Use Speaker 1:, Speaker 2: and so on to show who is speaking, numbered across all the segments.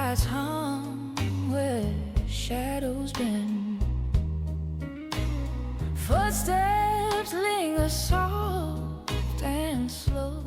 Speaker 1: lights hung where shadows bend. Footsteps linger soft and slow.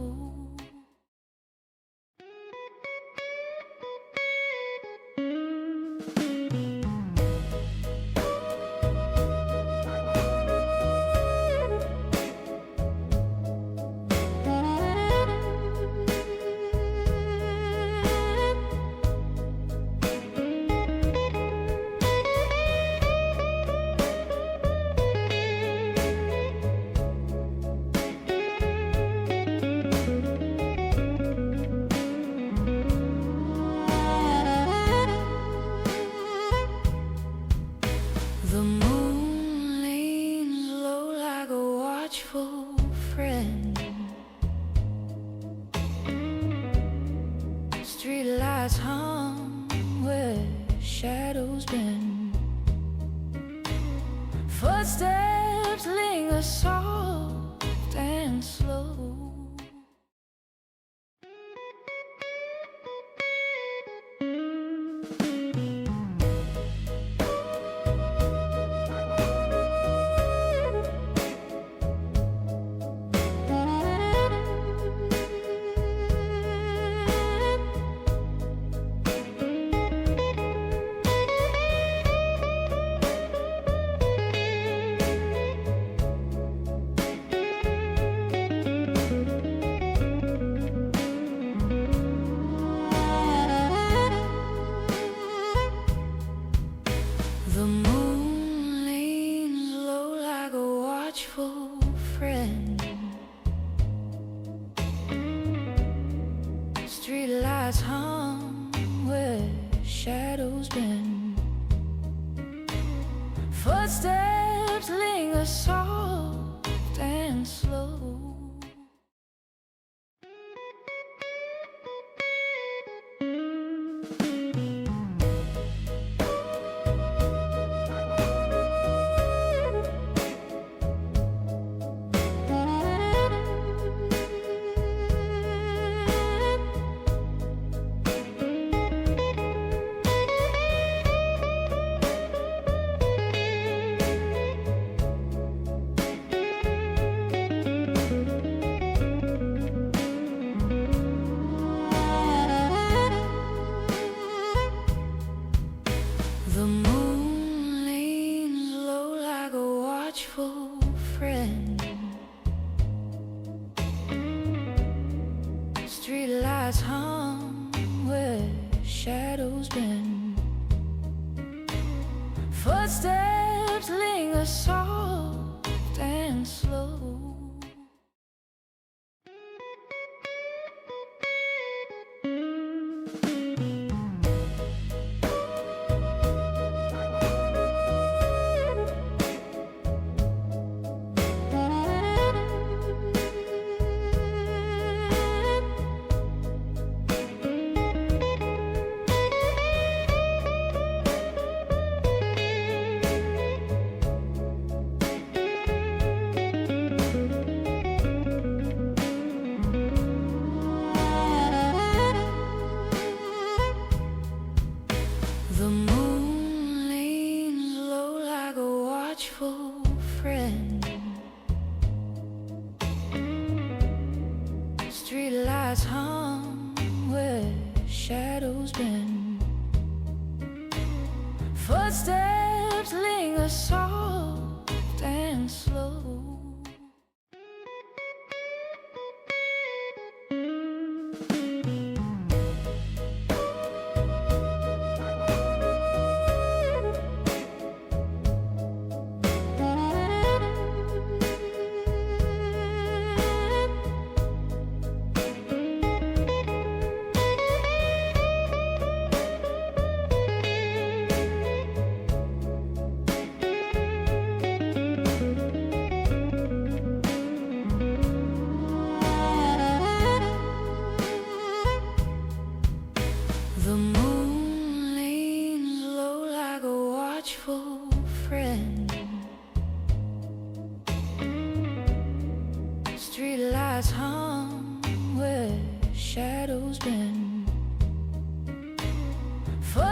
Speaker 1: The moon leans low like a watchful friend. Street lights hung where shadows bend. Footsteps linger soft and slow. The moon leans low like a watchful friend. Street lights hung where shadows bend. Footsteps linger soft and slow. The moon leans low like a watchful friend. Street lights hung where shadows bend. Footsteps linger soft and slow. The moon leans low like a watchful friend. Street lights hung where shadows bend. Footsteps linger soft and slow.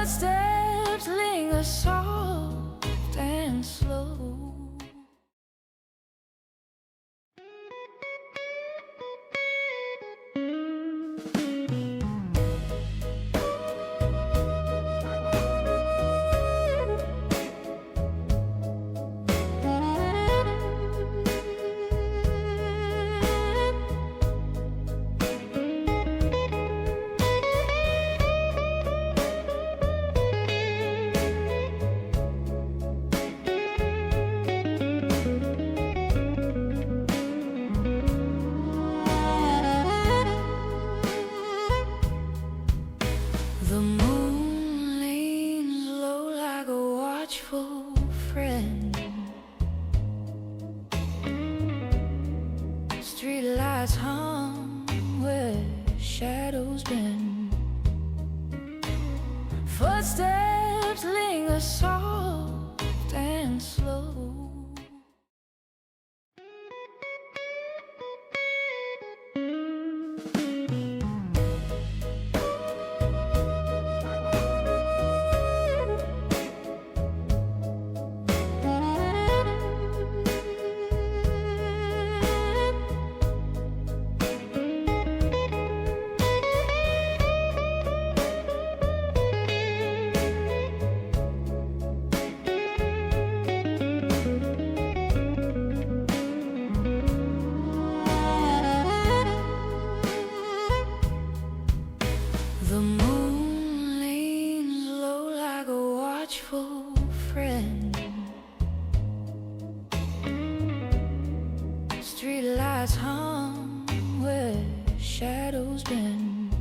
Speaker 1: Footsteps linger soft and slow. The moon leans low like a watchful friend. Streetlights hum where shadows bend. Footsteps linger soft and slow. The moon leans low like a watchful friend. Streetlights hum where shadows bend.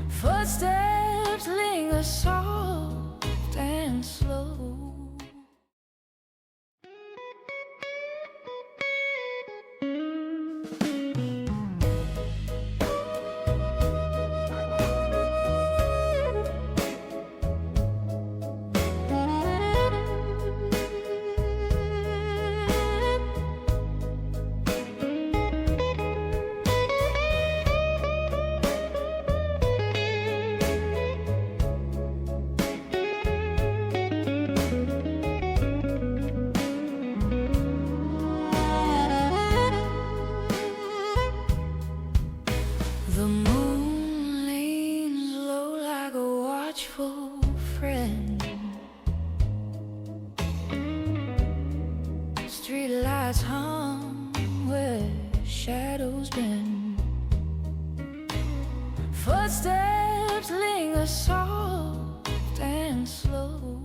Speaker 1: Footsteps linger soft and slow. The moon leans low like a watchful friend. Streetlights hum where shadows bend. Footsteps linger soft and slow.